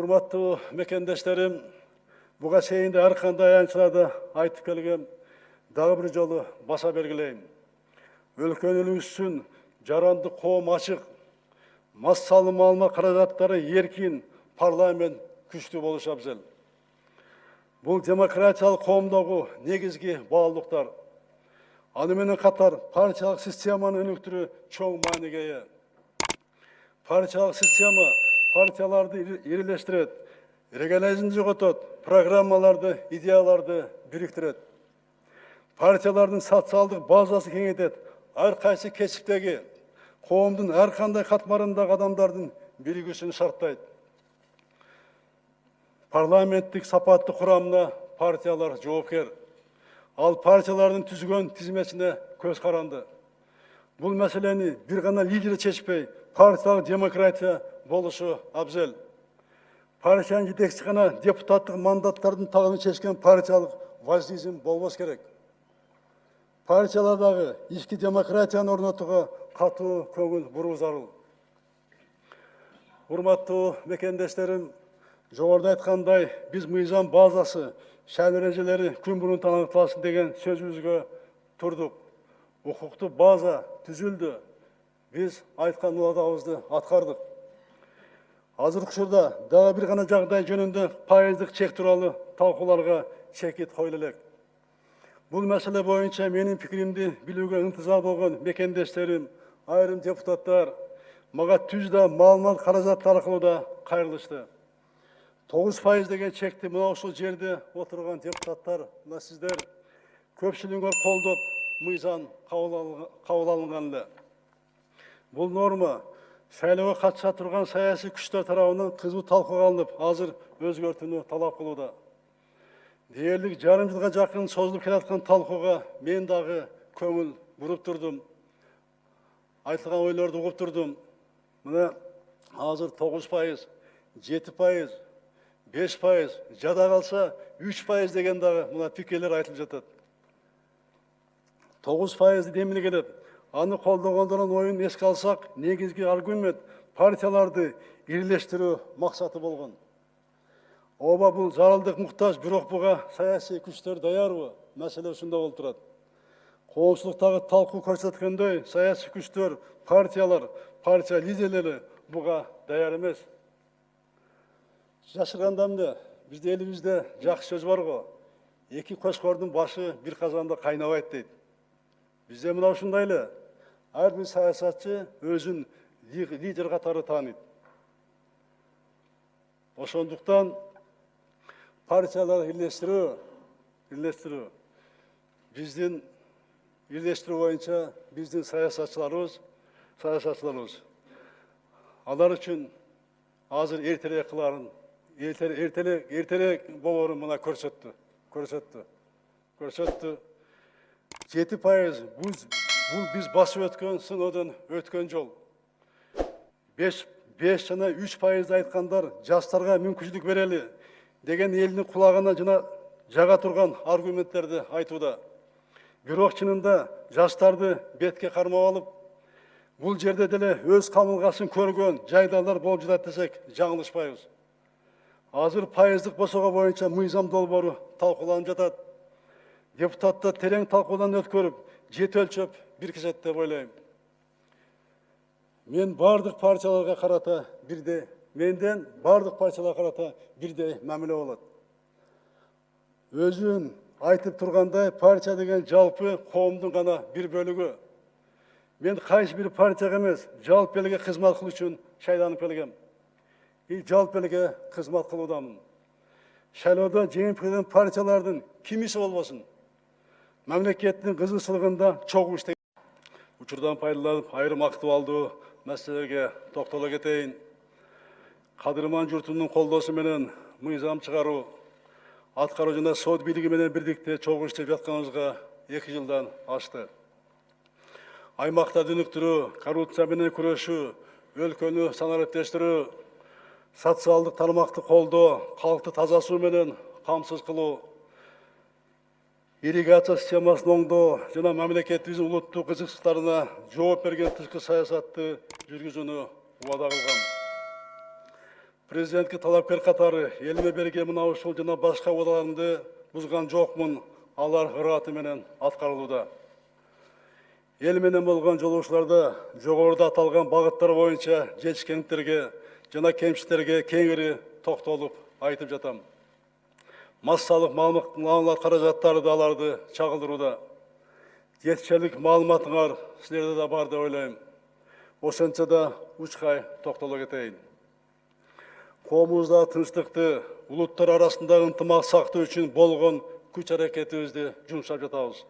Hurmatlı mekendештерим, буга чейин ар кандай аянчыларды айтып келгем, дагы бир жолу баса белгилейм. Өлкөнүбүз үчүн жаранды коом ачык, массалы маалымат каражаттары эркин, парламент күчтүү болушу абзел. Бул демократиялык коомдогу негизги баалуулуктар. Аны менен катар партиялык системаны өнүктүрүү чоң мааниге ээ. Партиялык система партияларды ирилештирет, регионализмди жоготот, программаларды, идеяларды бириктирет. Партиялардын социалдык базасы кеңейтет, ар кайсы кесиптеги, коомдун ар кандай катмарындагы адамдардын биригүүсүн шарттайт. Парламенттик сапаттуу курамына партиялар жоопкер. Ал партиялардын түзгөн тизмесине көз каранды. Бул маселени бир гана лидер чечпей, партиялык демократия болушу абзел. Партиянын жетекчи гана депутаттык мандаттардын тагын чечкен партиялык вождизм болбош керек. Партиялардагы ички демократияны орнотууга катуу көңүл буруу зарыл. Урматтуу мекендештерим, жогоруда айткандай, биз мыйзам базасы, шаан эрежелери күн мурун танытылсын деген сөзүбүзгө турдук. Укуктуу база түзүлдү. Биз айткан уадабызды аткардык. Азыркы учурда дагы бир гана жагдай жөнүндө пайыздык чек тууралуу талкууларга чекит коюла элек. Бул маселе боюнча менин пикиримди билүүгө ынтызар болгон мекендештерим, айрым депутаттар мага түз да маалымат каражаты аркылуу да кайрылышты. 9% деген чекти мына ушул жерде отурган депутаттар, мына сиздер көпчүлүгүңөр колдоп мыйзам кабыл алынган эле. Бул норма шайлоого катыша турган саясий күчтөр тарабынан кызуу талкууга алынып, азыр өзгөртүүнү талап кылууда. Дээрлик жарым жылга жакын созулуп келаткан талкууга мен дагы көңүл буруп турдум. Айтылган ойлорду угуп турдум. Мына азыр 9%, 7%, 5%, жада калса 3% деген дагы мына пикирлер айтылып жатат. 9% демиле келет. Аны колдогондордун оюн эске алсак, негизги аргумент партияларды ирилештирүү максаты болгон. Оба бул зарылдык муктаж, бирок буга саясий күчтөр даярбы? Маселе ушунда болуп турат. Коомчулуктагы талкуу көрсөткөндөй, саясий күчтөр, партиялар, партия лидерлери буга даяр эмес. Жашырганда эмне? Бизде элибизде жакшы сөз бар го. Эки кошкордун башы бир казанда кайнабайт дейт. Бизде мына ушундай эле. Ар бир саясатчы өзүн лидер катары тааныйт. Ошондуктан партиялар ирлештирүү биздин ирлештирүү боюнча биздин саясатчыларыбыз алар үчүн азыр эртерээк кыларын, эртерээк болоорун мына көрсөттү. 7% бул биз басып өткөн сыноодон өткөн жол. 5 жана 3% айткандар жаштарга мүмкүнчүлүк берели деген элдин кулагына жага турган аргументтерди айтууда. Бирок чынында жаштарды бетке кармап алып, бул жерде деле өз камылгасын көргөн жайдалар болуп жатат десек, жаңылышпайбыз. Азыр пайыздык босого боюнча мыйзам долбоору талкууланып жатат. Депутаттар терең талкуудан өткөрүп, жет өлчөп биркизет деп ойлойм. Мен бардык партияларга карата бирдей, менден бардык партияларга карата бирдей мамиле болот. Өзүн айтып тургандай, партия деген жалпы коомдун гана бир бөлүгү. Мен кайсы бир партияга эмес, жалпы элге кызмат кылуу үчүн шайланып келгем. Жалпы элге кызмат кылуудамын. Шайлоодо жеңип келген партиялардын кимиси болбосун. Мамлекеттин кызыкчылыгында чогуу иштеген. Учурдан пайдаланып, айрым актуалдуу маселелерге токтоло кетейин. Кадырман журтунун колдоосу менен мыйзам чыгаруу, аткаруу жана сот бийлиги менен бирдикте чогуу иштеп жатканыбызга 2 жылдан ашты. Аймактарды өнүктүрүү, коррупция менен күрөшүү, өлкөнү санариптештирүү, социалдык тармакты колдоо, калкты таза суу менен камсыз кылуу, ирригация системасын оңдоо жана мамлекетибиздин улуттук кызыкчылыктарына жооп берген тышкы саясатты жүргүзүүнү убада кылган. Президентке талапкер қатары еліме берген мына ушул жана башка уағдаларымды бузган жокмун, алар ыраты менен аткарылууда. Ел менен болгон жолуучуларда жогоруда аталган багыттар боюнча жетишкендиктерге жана кемчиликтерге кеңири токтолуп айтып жатам. Массалык маалымат каражаттары да аларды чагылдырууда. Жетишерлик маалыматыңар силерде да бар деп ойлойм. Ошончо да учкай токтоло кетейин. Коомубузда тынчтыкты, улуттар арасындагы ынтымак сактоо үчүн болгон күч аракетибизди жумшап жатабыз.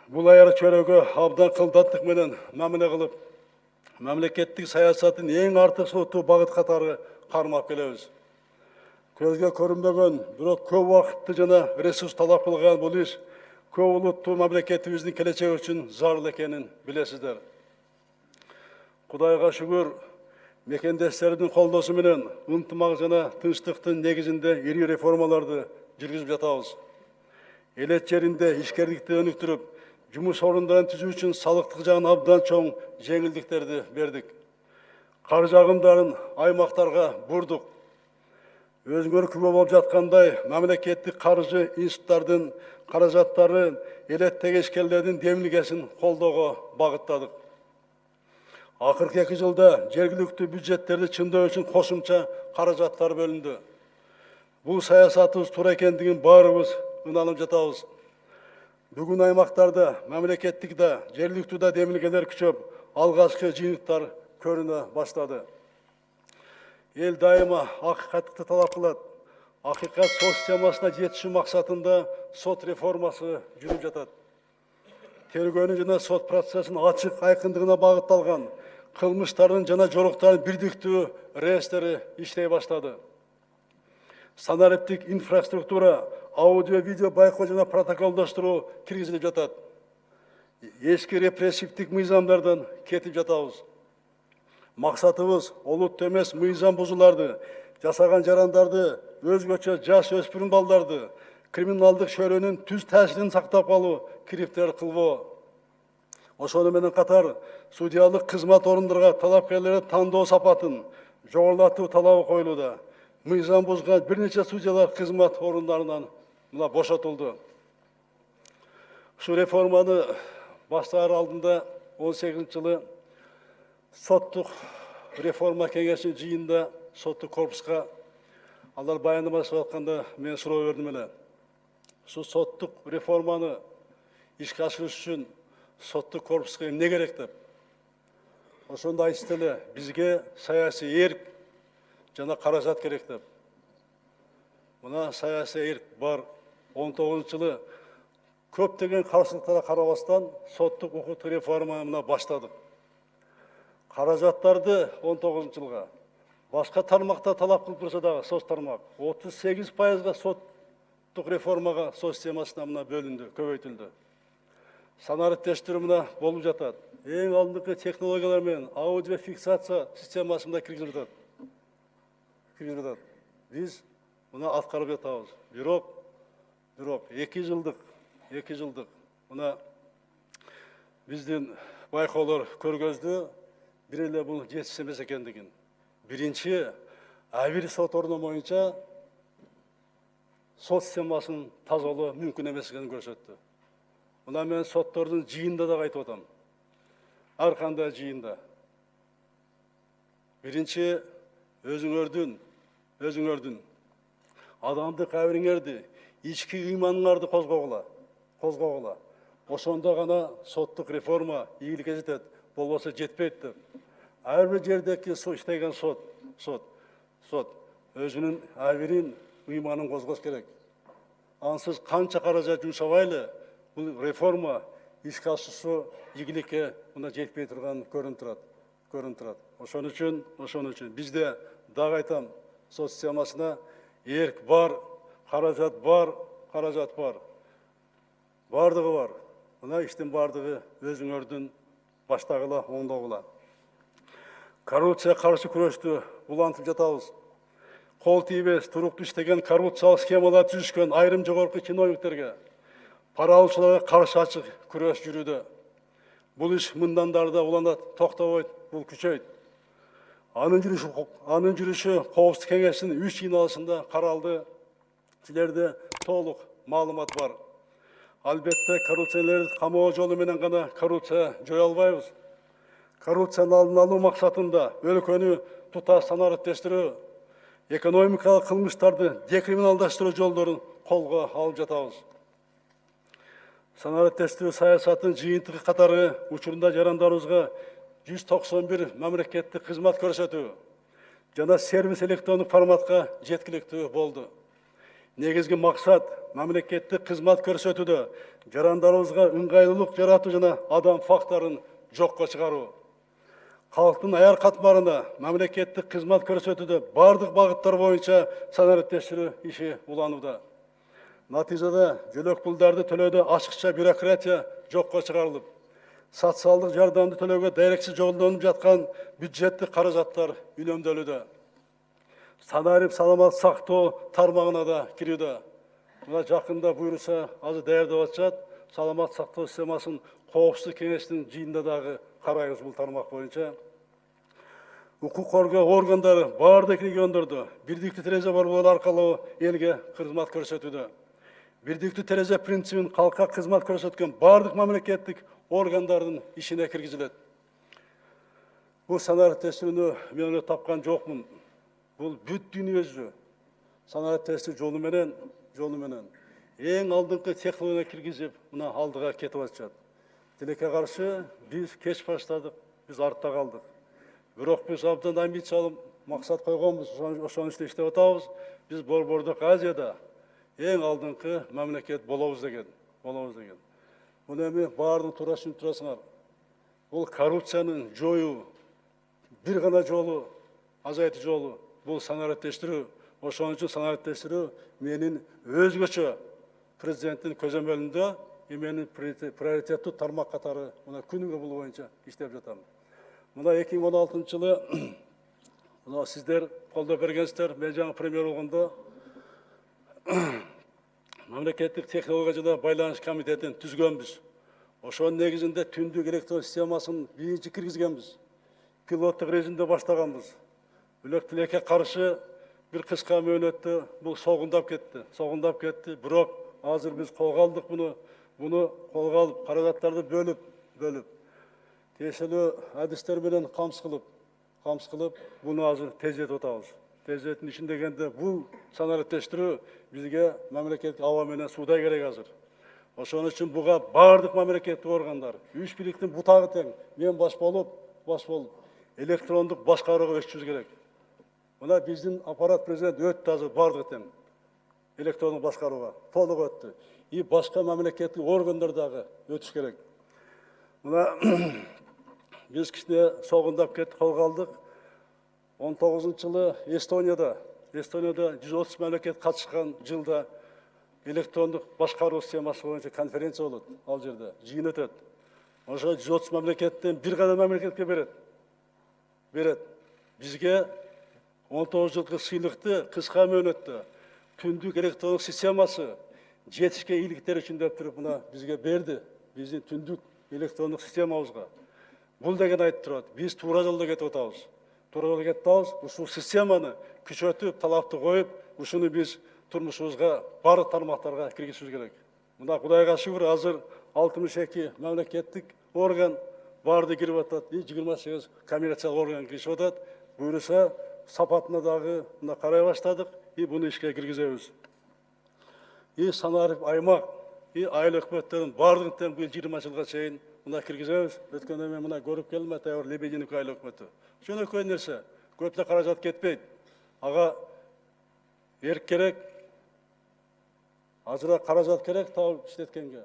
Бул аяр чөйрөгө абдан кылдаттык менен мамиле кылып, мамлекеттик саясатын эң артыкчылыктуу багыт катары кармап келебиз. Көзгө көрүнбөгөн, бирок көп убакытты жана ресурс талап кылган бул иш көп улуттуу мамлекетибиздин келечеги үчүн зарыл экенин билесиздер. Кудайга шүгүр, мекендештердин колдоосу менен ынтымак жана тынчтыктын негизинде ири реформаларды жүргүзүп жатабыз. Элет жеринде ишкерликти өнүктүрүп, жумуш орундарын түзүү үчүн салыктык жагын абдан чоң жеңилдиктерди бердик. Каржы агымдарын аймактарга бурдук. Өзүңөр күбө болуп жаткандай, мамлекеттик каржы институттардын каражаттары элеттеги ишкерлердин демилгесин колдоого багыттадык. Акыркы 2 жылда жергиликтүү бюджеттерди чындоо үчүн кошумча каражаттар бөлүндү. Бул саясатыбыз туура экендигин баарыбыз ынанып жатабыз. Бүгүн аймактарда, мамлекеттик да, жергиликтүү да демилгелер күчөп, алгачкы жыйынтыктар көрүнө баштады. Эл дайыма акыйкаттыкты талап кылат. Акыйкат сот системасына жетишүү максатында сот реформасы жүрүп жатат. Тергөөнүн жана сот процессин ачык айкындыгына багытталган кылмыштардын жана жоруктардын бирдиктүү реестри иштей баштады. Санариптик инфраструктура, аудио-видео байкоо жана протоколдоштуруу киргизилип жатат. Эски репрессивдик мыйзамдардан кетип жатабыз. Максатыбыз олуттуу эмес мыйзам бузууларды, жасаган жарандарды, өзгөчө жаш өспүрүм балдарды, криминалдык шөрөнүн түз таасирин сактап калуу, кириптер кылбоо. Ошону менен катар судьялык кызмат орундарга талапкерлерди тандоо сапатын жогорулатуу талабы коюлууда. Мыйзам бузган бир нече судьялар кызмат орундарынан бошотулду. Ушу реформаны баштаар алдында 18-жылы соттук реформа кеңешинин жыйынында соттук корпуска алар баяндама жасап атканда мен суроо бердим эле. Ушу соттук реформаны ишке ашырыш үчүн соттук корпуска эмне керек деп. Ошондо айтышты эле, бизге саясий эрк жана каражат керек деп. Мына саясий эрк бар. 19-жылы көптөгөн каршылыктарга карабастан соттук укуктук реформаны баштадык. Каражаттарды 19-жылга башка тармакта талап кылып турса дагы сот тармак 38%га соттук реформага сот системасына бөлүндү, көбөйтүлдү. Санариптештирүү болуп жатат. Эң алдыңкы технологиялар менен аудиофиксация системасы киргизилет. Биз муну аткарып жатабыз. Бирок 2 жылдык мына биздин байкоолор көргөздү, бир эле бул жетиш эмес экендигин. Биринчи, бир сот орну боюнча сот системасын тазалоо мүмкүн эмес экенин көрсөттү. Мына мен соттордун жыйында да айтып атам. Ар кандай жыйында. Биринчи, өзүңөрдүн адамдык кабириңерди, ички ыйманыңарды козгогула. Ошондо гана соттук реформа ийгиликке жетет, болбосо жетпейт деп. Ар бир жердеки иштеген сот өзүнүн абирин, ыйманын козгош керек. Ансыз канча каражат жумшабайлы, бул реформа ишке ашуусу ийгиликке жетпей турган көрүнүп турат. Ошон үчүн бизде дагы айтам, сот системасына эрк бар, каражат бар. Бардыгы бар. Мына иштин бардыгы өзүңөрдүн баштагыла, оңдогула. Коррупцияга каршы күрөштү улантып жатабыз. Кол тийбес, туруктуу иштеген коррупциялык схемалар түзүшкөн айрым жогорку чиновниктерге, пара алуучуларга каршы ачык күрөш жүрүүдө. Бул иш мындан да уланат, токтобойт, бул күчөйт. Анын жүрүшү Коопсуздук кеңешинин 3 жыйналышында каралды. Силерде толук маалымат бар. Албетте коррупционерлерди камоо жолу менен гана коррупция жое албайбыз. Коррупцияны алдын алуу максатында өлкөнү туташ санариптештирүү, экономикалык кылмыштарды декриминалдаштыруу жолдорун колго алып жатабыз. Санариптештирүү саясатынын жыйынтыгы катары учурунда жарандарыбызга 191 мамлекеттик кызмат көрсөтүү жана сервис электрондук форматка жеткиликтүү болду. Негизги максат мамлекеттик кызмат көрсөтүүдө жарандарыбызга ыңгайлуулук жаратуу жана адам фактарын жокко чыгаруу. Халктын аяр катмарына мамлекеттик кызмат көрсөтүүдө бардык багыттар боюнча санариптештирүү иши уланууда. Натыйжада жөлөк пулдарды төлөөдө ачыкча бюрократия жокко чыгарылып, социалдык жардамды төлөөгө дарексиз жолдонуп жаткан бюджеттик каражаттар үнөмдөлүүдө. Санарип саламат сактоо тармагына да кирүүдө. Мына жакында буйруса азыр даярдап атышат. Саламат сактоо системасын Коопсуздук кеңешинин жыйынында дагы карайбыз бул тармак боюнча. Укук коргоо органдары бардык региондордо бирдиктүү терезе борбору аркылуу элге кызмат көрсөтүүдө. Бирдиктүү терезе принцибин калкка кызмат көрсөткөн бардык мамлекеттик органдардын ишине киргизилет. Бул санариптештирүүнү мен эле тапкан жокмун. Бул бүт дүйнөжү санариптештирүү жолу менен эң алдыңкы технологияны киргизип, мына алдыга кетип атышат. Тилекке каршы биз кеч баштадык, биз артта калдык. Бирок биз абдан амбициялуу максат койгонбуз, ошону иштеп атабыз. Биз Борбордук Азияда эң алдыңкы мамлекет болобуз деген. Муну эми баардыгын туура түшүнүп турасыңар. Бул коррупциянын жоюу бир гана жолу, азайтуу жолу бул санариптештирүү. Ошон үчүн санариптештирүү менин өзгөчө президенттин көзөмөлүндө менин приоритеттүү тармак катары мына күнүгө бул боюнча иштеп жатам. Мына 2016 жылы мына сиздер колдоп бергенсиздер, мен жаңы премьер болгондо мамлекеттик технология жана байланыш комитетин түзгөнбүз. Ошонун негизинде түндүк электрондук системасын биринчи киргизгенбиз. Пилоттук режимде баштаганбыз. Бирок тилекке каршы бир кыска мөөнөттө бул согундап кетти. Бирок азыр биз колго алдык буну колго алып, каражаттарды бөлүп, тиешелүү адистер менен камсыз кылып, буну азыр тездетип атабыз. Тездетүүнүн ишин дегенде бул санариптештирүү бизге мамлекеттик аба менен суудай керек азыр. Ошон үчүн буга бардык мамлекеттик органдар, 3 бийликтин бутагы тең, мен баш болуп, электрондук башкарууга өтүшүбүз керек. Мына биздин аппарат президент өттү азыр бардыгы тең. Электрондук башкарууга толук өттү. И башка мамлекеттик органдар дагы өтүш керек. Мына биз кичине согундап кетип колго алдык. 19 жылы Эстонияда 130 мамлекет катышкан жылда электрондук башкаруу системасы боюнча конференция болот. Ал жерде жыйын өтөт. Ошо 130 мамлекеттен бир гана мамлекетке берет. Бизге 19 жылкы сыйлыкты кыска мөөнөттө түндүк электрондук системасы жетишке ийгиликтер үчүн деп туруп мына бизге берди. Биздин түндүк электрондук системабызга. Бул деген айтып турат. Биз туура жолдо кетип атабыз. Ушул системаны күчөтүп, талапты коюп, ушуну биз турмушубузга бардык тармактарга киргизишибиз керек. Мына Кудайга шүгүр, азыр 62 мамлекеттик орган барды кирип атат. 28 коммерциялык орган киришип атат. Буйруса сапатына дагы мына карай баштадык. Буну ишке киргизебиз. Санарип аймак, айыл өкмөттөрүн бардыгын тең быйыл 20 жылга чейин мына киргизебиз. Өткөндө мен мына көрүп келдим, атайбыр Лебединик айыл өкмөтү. Жөнөкөй нерсе, көп да каражат кетпейт. Ага эрк керек, азыраак каражат керек тауып иштеткенге.